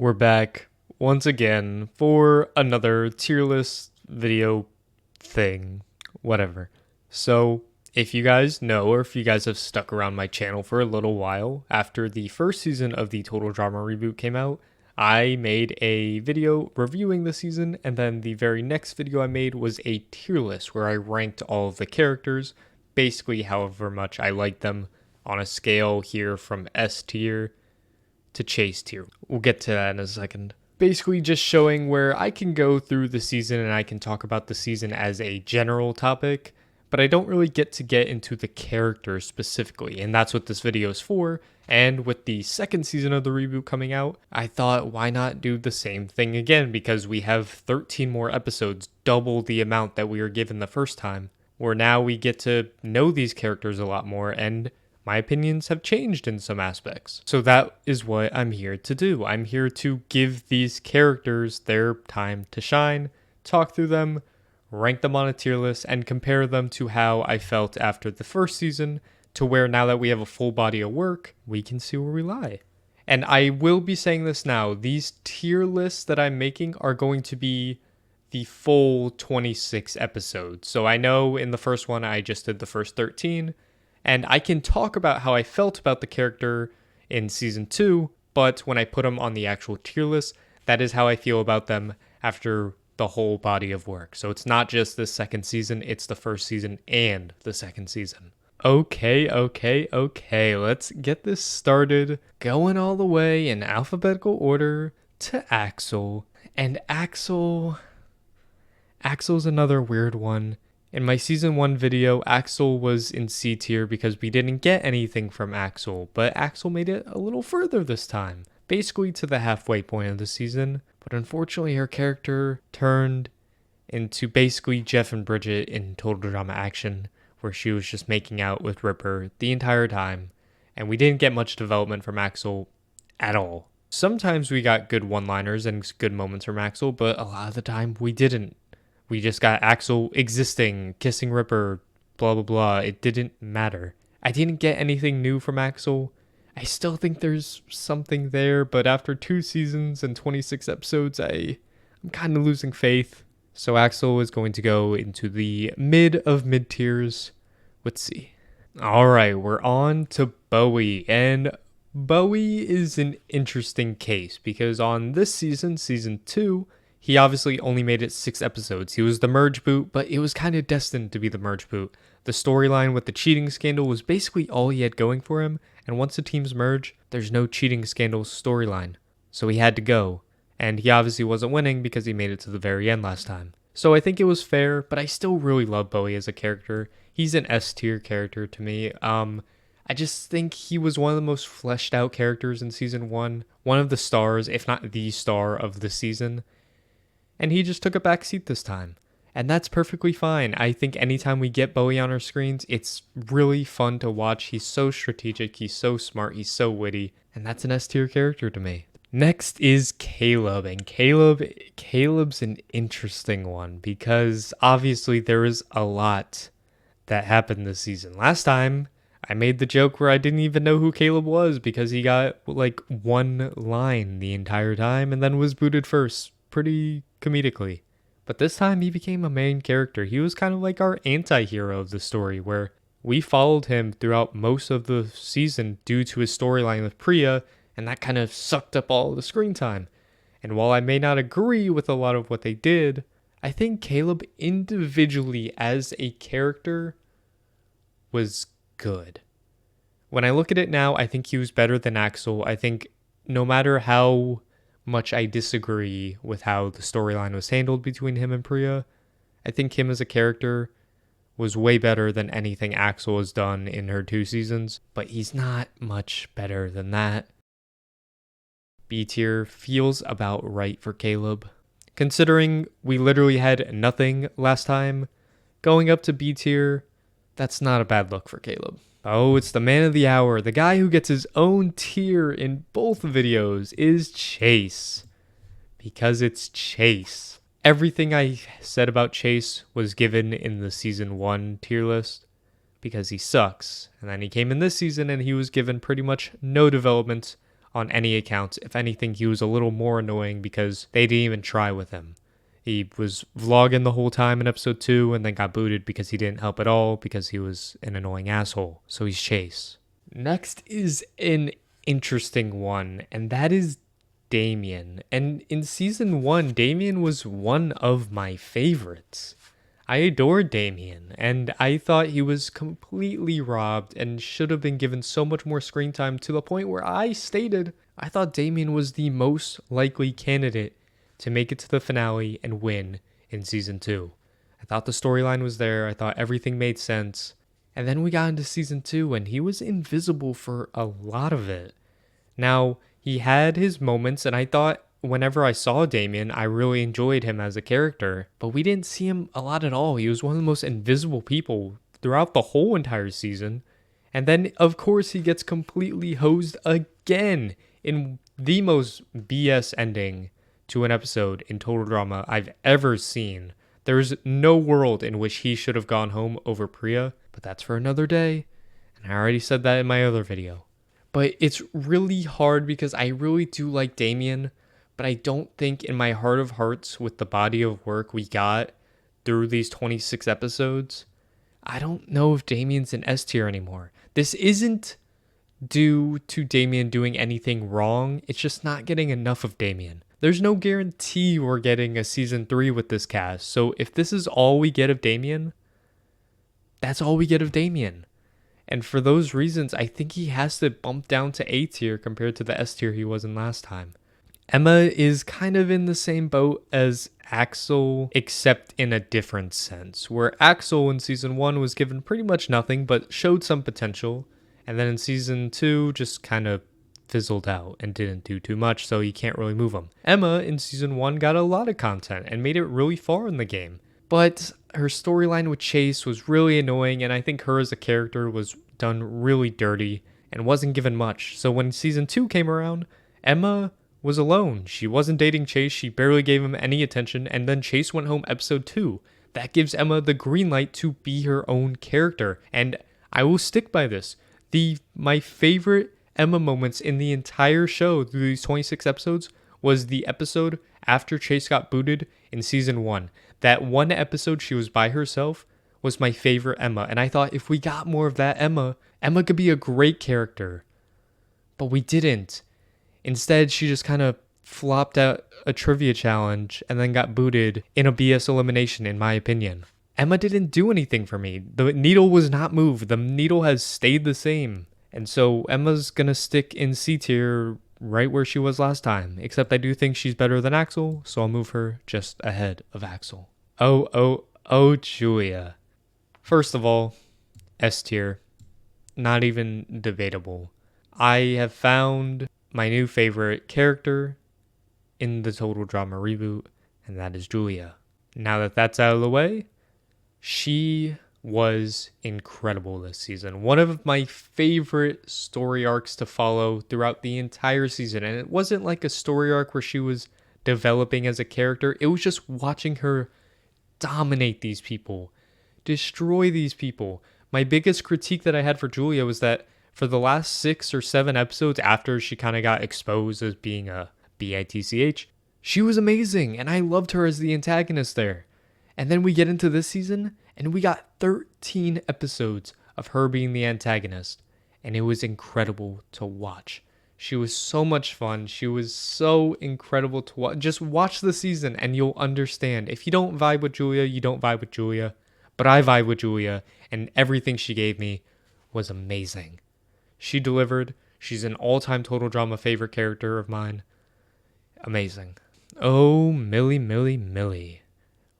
We're back once again for another tier list video thing, whatever. So, if you guys know, or if you guys have stuck around my channel for a little while, after the first season of the Total Drama Reboot came out, I made a video reviewing the season, and then the very next video I made was a tier list where I ranked all of the characters, basically however much I liked them, on a scale here from S tier to chase tier. We'll get to that in a second. Basically just showing where I can go through the season and I can talk about the season as a general topic, but I don't really get into the characters specifically, and that's what this video is for. And with the second season of the reboot coming out, I thought why not do the same thing again, because we have 13 more episodes, double the amount that we were given the first time, where now we get to know these characters a lot more, and my opinions have changed in some aspects. So that is what I'm here to do. I'm here to give these characters their time to shine, talk through them, rank them on a tier list, and compare them to how I felt after the first season, to where now that we have a full body of work, we can see where we lie. And I will be saying this now, these tier lists that I'm making are going to be the full 26 episodes. So I know in the first one I just did the first 13, and I can talk about how I felt about the character in season 2, but when I put them on the actual tier list, that is how I feel about them after the whole body of work. So it's not just the second season, it's the first season and the second season. Okay, let's get this started. Going all the way in alphabetical order to Axel. And Axel's another weird one. In my season 1 video, Axel was in C tier because we didn't get anything from Axel, but Axel made it a little further this time, basically to the halfway point of the season. But unfortunately, her character turned into basically Jeff and Bridget in Total Drama Action, where she was just making out with Ripper the entire time, and we didn't get much development from Axel at all. Sometimes we got good one-liners and good moments from Axel, but a lot of the time we didn't. We just got Axel existing, kissing Ripper, blah blah blah. It didn't matter. I didn't get anything new from Axel. I still think there's something there, but after 2 seasons and 26 episodes, I'm kind of losing faith. So Axel is going to go into the mid of mid tiers with C. Alright, we're on to Bowie, and Bowie is an interesting case because on this season, season 2, he obviously only made it 6 episodes. He was the merge boot, but it was kind of destined to be the merge boot. The storyline with the cheating scandal was basically all he had going for him, and once the teams merge, there's no cheating scandal storyline. So he had to go, and he obviously wasn't winning because he made it to the very end last time. So I think it was fair, but I still really love Bowie as a character. He's an S tier character to me. I just think he was one of the most fleshed out characters in season 1, one of the stars, if not the star of the season. And he just took a back seat this time. And that's perfectly fine. I think anytime we get Bowie on our screens, it's really fun to watch. He's so strategic, he's so smart, he's so witty, and that's an S tier character to me. Next is Caleb, and Caleb's an interesting one because obviously there is a lot that happened this season. Last time, I made the joke where I didn't even know who Caleb was because he got like one line the entire time and then was booted first, pretty comedically. But this time he became a main character. He was kind of like our anti-hero of the story, where we followed him throughout most of the season due to his storyline with Priya, and that kind of sucked up all the screen time. And while I may not agree with a lot of what they did, I think Caleb individually as a character was good. When I look at it now, I think he was better than Axel. I think no matter how much I disagree with how the storyline was handled between him and Priya, I think him as a character was way better than anything Axel has done in her 2 seasons, but he's not much better than that. B tier feels about right for Caleb. Considering we literally had nothing last time, going up to B tier, that's not a bad look for Caleb. Oh, it's the man of the hour. The guy who gets his own tier in both videos is Chase. Because it's Chase. Everything I said about Chase was given in the season 1 tier list because he sucks. And then he came in this season and he was given pretty much no development on any account. If anything, he was a little more annoying because they didn't even try with him. He was vlogging the whole time in episode 2 and then got booted because he didn't help at all because he was an annoying asshole. So he's Chase. Next is an interesting one, and that is Damien. And in season 1, Damien was one of my favorites. I adored Damien, and I thought he was completely robbed and should have been given so much more screen time, to the point where I stated I thought Damien was the most likely candidate to make it to the finale and win in season 2. I thought the storyline was there, I thought everything made sense, and then we got into season 2 and he was invisible for a lot of it. Now, he had his moments, and I thought whenever I saw Damien, I really enjoyed him as a character, but we didn't see him a lot at all. He was one of the most invisible people throughout the whole entire season. And then, of course, he gets completely hosed again in the most BS ending to an episode in Total Drama I've ever seen. There's no world in which he should have gone home over Priya, but that's for another day. And I already said that in my other video. But it's really hard because I really do like Damien, but I don't think in my heart of hearts, with the body of work we got through these 26 episodes, I don't know if Damien's in S tier anymore. This isn't due to Damien doing anything wrong, it's just not getting enough of Damien. There's no guarantee we're getting a season 3 with this cast, so if this is all we get of Damien, that's all we get of Damien. And for those reasons, I think he has to bump down to A tier compared to the S tier he was in last time. Emma is kind of in the same boat as Axel, except in a different sense, where Axel in season 1 was given pretty much nothing but showed some potential, and then in season 2 just kind of fizzled out and didn't do too much, so you can't really move him. Emma in season 1 got a lot of content and made it really far in the game, but her storyline with Chase was really annoying, and I think her as a character was done really dirty and wasn't given much. So when season 2 came around, Emma was alone. She wasn't dating Chase, she barely gave him any attention, and then Chase went home episode 2. That gives Emma the green light to be her own character, and I will stick by this. My favorite Emma moments in the entire show through these 26 episodes was the episode after Chase got booted in season 1. That one episode she was by herself was my favorite Emma, and I thought if we got more of that Emma could be a great character. But we didn't. Instead, she just kind of flopped out a trivia challenge and then got booted in a BS elimination, in my opinion. Emma didn't do anything for me. The needle was not moved. The needle has stayed the same. And so Emma's gonna stick in C tier right where she was last time, except I do think she's better than Axel, so I'll move her just ahead of Axel. Oh, Julia. First of all, S tier. Not even debatable. I have found my new favorite character in the Total Drama reboot, and that is Julia. Now that that's out of the way, she was incredible this season. One of my favorite story arcs to follow throughout the entire season. And it wasn't like a story arc where she was developing as a character. It was just watching her dominate these people, destroy these people. My biggest critique that I had for Julia was that for the last 6 or 7 episodes after she kind of got exposed as being a bitch, she was amazing, and I loved her as the antagonist there. And then we get into this season, and we got 13 episodes of her being the antagonist, and it was incredible to watch. She was so much fun. She was so incredible to watch. Just watch the season, and you'll understand. If you don't vibe with Julia, you don't vibe with Julia. But I vibe with Julia, and everything she gave me was amazing. She delivered. She's an all-time Total Drama favorite character of mine. Amazing. Oh, Millie.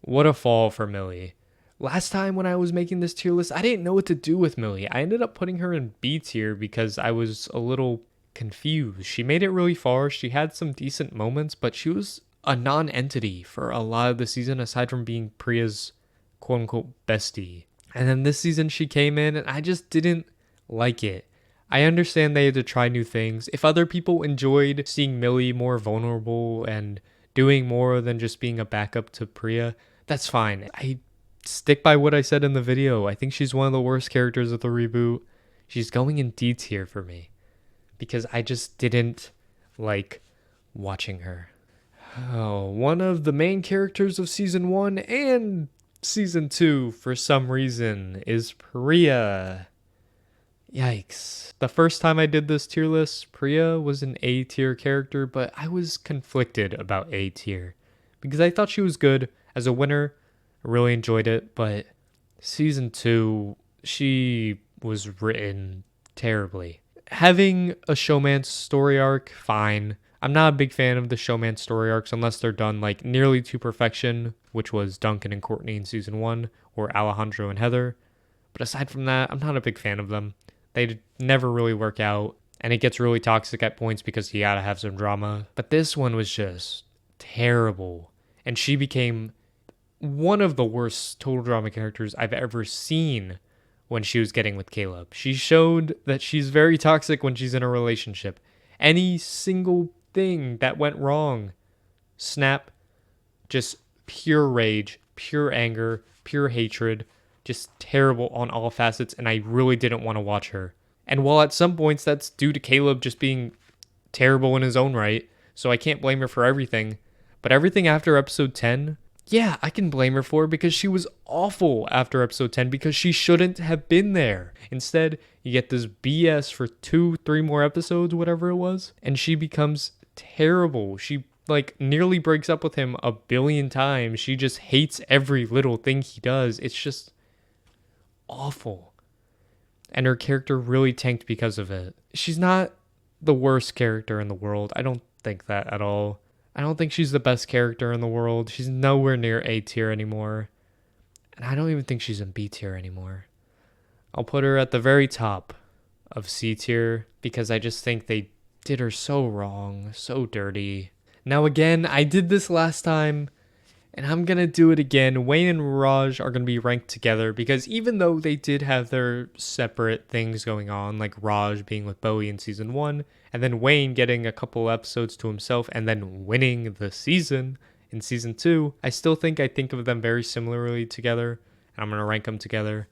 What a fall for Millie. Last time when I was making this tier list, I didn't know what to do with Millie. I ended up putting her in B tier because I was a little confused. She made it really far. She had some decent moments, but she was a non-entity for a lot of the season aside from being Priya's quote-unquote bestie. And then this season she came in and I just didn't like it. I understand they had to try new things. If other people enjoyed seeing Millie more vulnerable and doing more than just being a backup to Priya, that's fine. I stick by what I said in the video. I think she's one of the worst characters of the reboot. She's going in D tier for me because I just didn't like watching her. Oh, one of the main characters of season 1 and season 2 for some reason is Priya. Yikes. The first time I did this tier list, Priya was an A tier character, but I was conflicted about A tier because I thought she was good as a winner. I really enjoyed it, but season 2, she was written terribly. Having a showman's story arc, fine. I'm not a big fan of the showman story arcs unless they're done like nearly to perfection, which was Duncan and Courtney in season 1, or Alejandro and Heather. But aside from that, I'm not a big fan of them. They never really work out, and it gets really toxic at points because you gotta have some drama. But this one was just terrible, and she became one of the worst total drama characters I've ever seen when she was getting with Caleb. She showed that she's very toxic when she's in a relationship. Any single thing that went wrong, snap, just pure rage, pure anger, pure hatred, just terrible on all facets, and I really didn't want to watch her. And while at some points that's due to Caleb just being terrible in his own right, so I can't blame her for everything, but everything after episode 10, yeah, I can blame her for because she was awful after episode 10 because she shouldn't have been there. Instead, you get this BS for 2-3 more episodes, whatever it was, and she becomes terrible. She like nearly breaks up with him a billion times. She just hates every little thing he does. It's just awful. And her character really tanked because of it. She's not the worst character in the world. I don't think that at all. I don't think she's the best character in the world. She's nowhere near A tier anymore. And I don't even think she's in B tier anymore. I'll put her at the very top of C tier because I just think they did her so wrong, so dirty. Now again, I did this last time, and I'm going to do it again. Wayne and Raj are going to be ranked together because even though they did have their separate things going on, like Raj being with Bowie in season 1, and then Wayne getting a couple episodes to himself and then winning the season in season 2, I still think of them very similarly together, and I'm going to rank them together.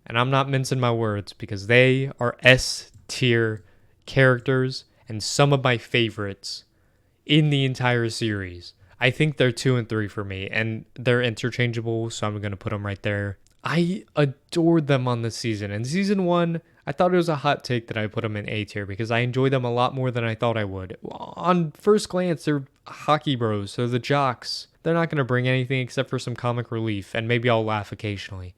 And I'm not mincing my words because they are S tier characters and some of my favorites in the entire series. I think they're 2 and 3 for me, and they're interchangeable, so I'm going to put them right there. I adored them on this season. In season 1, I thought it was a hot take that I put them in A tier because I enjoyed them a lot more than I thought I would. On first glance, they're hockey bros, they're the jocks. They're not going to bring anything except for some comic relief, and maybe I'll laugh occasionally.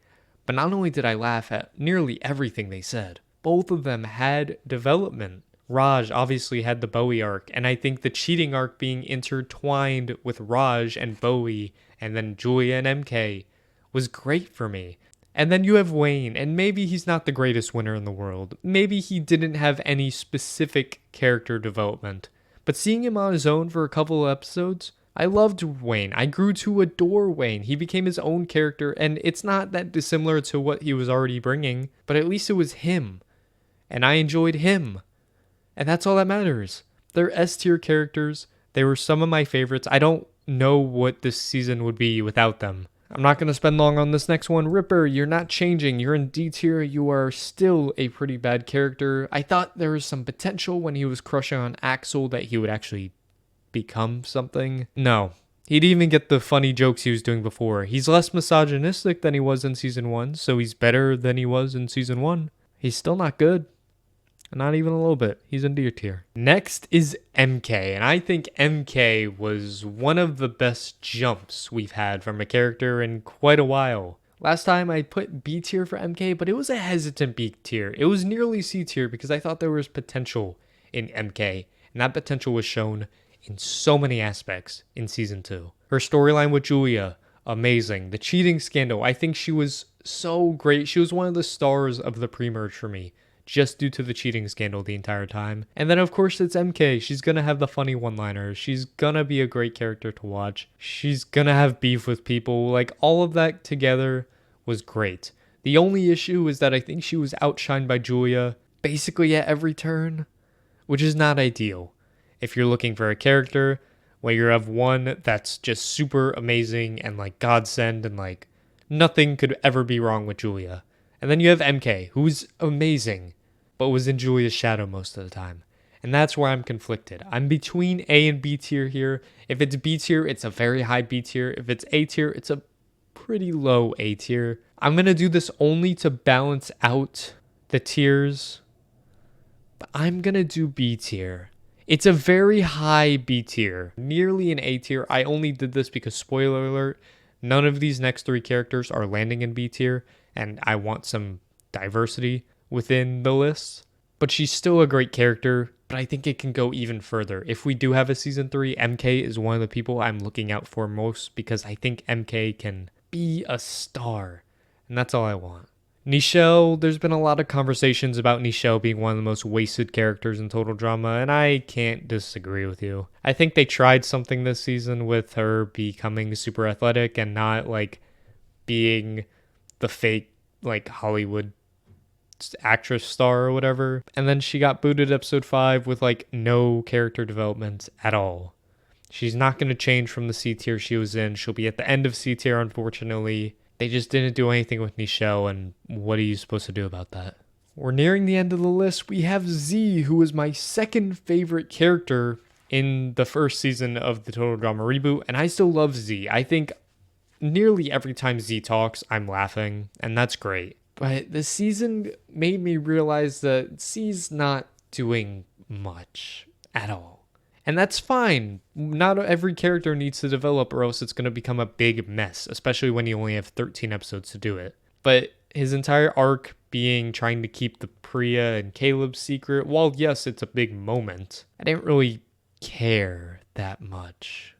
But not only did I laugh at nearly everything they said, both of them had development. Raj obviously had the Bowie arc, and I think the cheating arc being intertwined with Raj and Bowie, and then Julia and MK, was great for me. And then you have Wayne, and maybe he's not the greatest winner in the world. Maybe he didn't have any specific character development. But seeing him on his own for a couple of episodes, I loved Wayne. I grew to adore Wayne. He became his own character, and it's not that dissimilar to what he was already bringing, but at least it was him. And I enjoyed him. And that's all that matters. They're S tier characters. They were some of my favorites. I don't know what this season would be without them. I'm not going to spend long on this next one. Ripper, you're not changing. You're in D tier. You are still a pretty bad character. I thought there was some potential when he was crushing on Axel that he would actually become something. No. He didn't even get the funny jokes he was doing before. He's less misogynistic than he was in season 1, so he's better than he was in season 1. He's still not good. Not even a little bit. He's in D tier. Next is MK, and I think MK was one of the best jumps we've had from a character in quite a while. Last time I put B tier for MK, but it was a hesitant B tier. It was nearly C tier because I thought there was potential in MK, and that potential was shown in so many aspects in season 2. Her storyline with Julia, amazing. The cheating scandal, I think she was so great. She was one of the stars of the pre-merge for me, just due to the cheating scandal the entire time. And then of course it's MK. She's gonna have the funny one-liners. She's gonna be a great character to watch. She's gonna have beef with people. Like, all of that together was great. The only issue is that I think she was outshined by Julia basically at every turn, which is not ideal. If you're looking for a character where you have one that's just super amazing and like godsend and like nothing could ever be wrong with Julia. And then you have MK, who's amazing, but was in Julia's shadow most of the time. And that's where I'm conflicted. I'm between A and B tier here. If it's B tier, it's a very high B tier. If it's A tier, it's a pretty low A tier. I'm going to do this only to balance out the tiers, but I'm going to do B tier. It's a very high B tier, nearly an A tier. I only did this because, spoiler alert, none of these next 3 characters are landing in B tier, and I want some diversity within the list. But she's still a great character, but I think it can go even further. If we do have a season 3, MK is one of the people I'm looking out for most because I think MK can be a star, and that's all I want. Nishelle, there's been a lot of conversations about Nishelle being one of the most wasted characters in Total Drama, and I can't disagree with you. I think they tried something this season with her becoming super athletic and not like being the fake like Hollywood actress star or whatever. And then she got booted episode 5 with like no character development at all. She's not going to change from the C tier she was in. She'll be at the end of C tier, unfortunately. They just didn't do anything with Nishelle, and what are you supposed to do about that? We're nearing the end of the list. We have Z, who is my second favorite character in the first season of the Total Drama Reboot, and I still love Z. I think nearly every time Z talks, I'm laughing, and that's great. But this season made me realize that Z's not doing much at all. And that's fine. Not every character needs to develop or else it's going to become a big mess, especially when you only have 13 episodes to do it. But his entire arc being trying to keep the Priya and Caleb secret, while yes, it's a big moment, I didn't really care that much.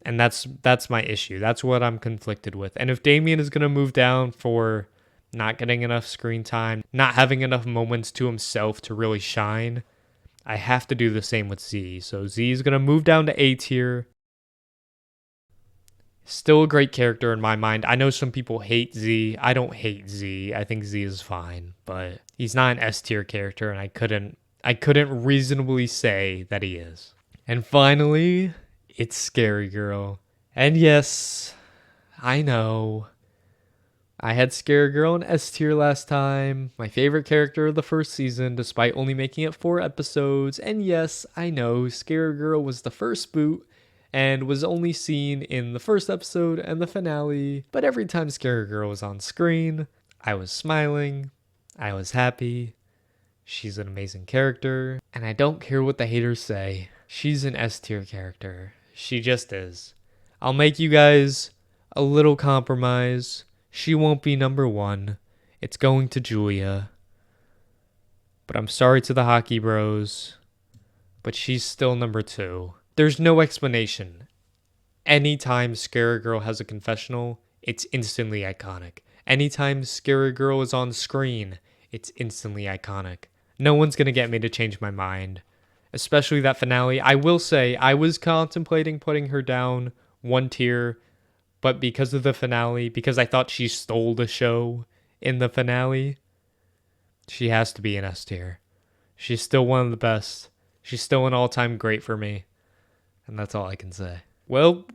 And that's my issue. That's what I'm conflicted with. And if Damien is going to move down for not getting enough screen time, not having enough moments to himself to really shine, I have to do the same with Z. So Z is going to move down to A tier. Still a great character in my mind. I know some people hate Z. I don't hate Z. I think Z is fine, but he's not an S tier character, and I couldn't reasonably say that he is. And finally, it's Scary Girl. And yes, I know. I had Scary Girl in S tier last time, my favorite character of the first season, despite only making it 4 episodes. And yes, I know, Scary Girl was the first boot and was only seen in the first episode and the finale. But every time Scary Girl was on screen, I was smiling, I was happy. She's an amazing character, and I don't care what the haters say. She's an S tier character. She just is. I'll make you guys a little compromise. She won't be number 1. It's going to Julia. But I'm sorry to the hockey bros. But she's still number 2. There's no explanation. Anytime Scary Girl has a confessional, it's instantly iconic. Anytime Scary Girl is on screen, it's instantly iconic. No one's going to get me to change my mind. Especially that finale. I will say, I was contemplating putting her down 1 tier, but because of the finale, because I thought she stole the show in the finale, she has to be an S tier. She's still one of the best. She's still an all-time great for me. And that's all I can say. Well,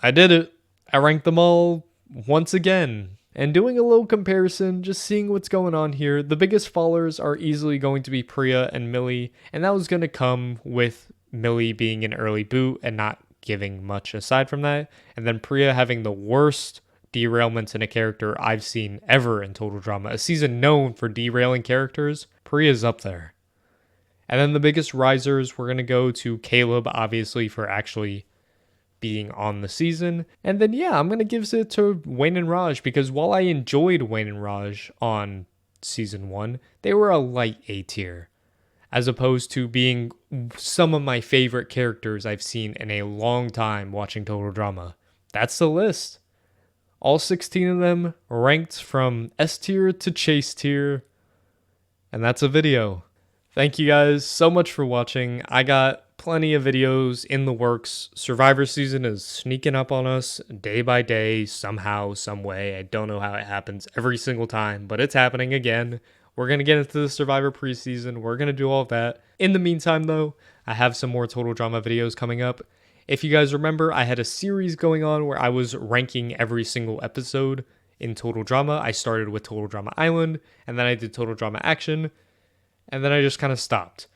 I did it. I ranked them all once again. And doing a little comparison, just seeing what's going on here, the biggest fallers are easily going to be Priya and Millie, and that was going to come with Millie being an early boot and not giving much aside from that, and then Priya having the worst derailments in a character I've seen ever in Total Drama. A season known for derailing characters, Priya's up there. And then the biggest risers, we're going to go to Caleb, obviously, for actually being on the season. And then, yeah, I'm going to give it to Wayne and Raj, because while I enjoyed Wayne and Raj on season 1, they were a light A tier, as opposed to being some of my favorite characters I've seen in a long time watching Total Drama. That's the list. All 16 of them ranked from S tier to Chase tier. And that's a video. Thank you guys so much for watching. I got plenty of videos in the works. Survivor season is sneaking up on us day by day, somehow, some way. I don't know how it happens every single time, but it's happening again. We're going to get into the Survivor preseason. We're going to do all of that. In the meantime, though, I have some more Total Drama videos coming up. If you guys remember, I had a series going on where I was ranking every single episode in Total Drama. I started with Total Drama Island, and then I did Total Drama Action, and then I just kind of stopped.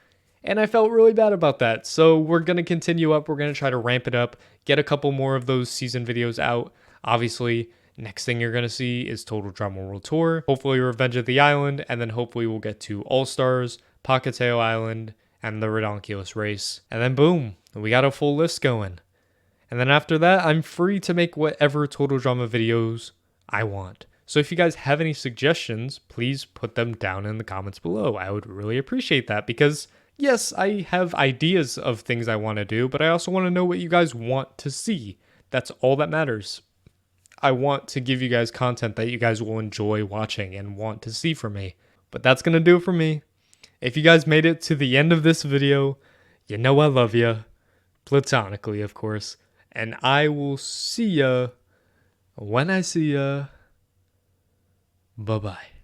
And I felt really bad about that. So we're going to continue up. We're going to try to ramp it up, get a couple more of those season videos out. Obviously, next thing you're going to see is Total Drama World Tour, hopefully Revenge of the Island, and then hopefully we'll get to All-Stars, Pocateo Island, and the Redonkulous Race. And then boom, we got a full list going. And then after that, I'm free to make whatever Total Drama videos I want. So if you guys have any suggestions, please put them down in the comments below. I would really appreciate that because, yes, I have ideas of things I want to do, but I also want to know what you guys want to see. That's all that matters. I want to give you guys content that you guys will enjoy watching and want to see from me. But that's going to do it for me. If you guys made it to the end of this video, you know I love you. Platonically, of course. And I will see ya when I see ya. Bye-bye.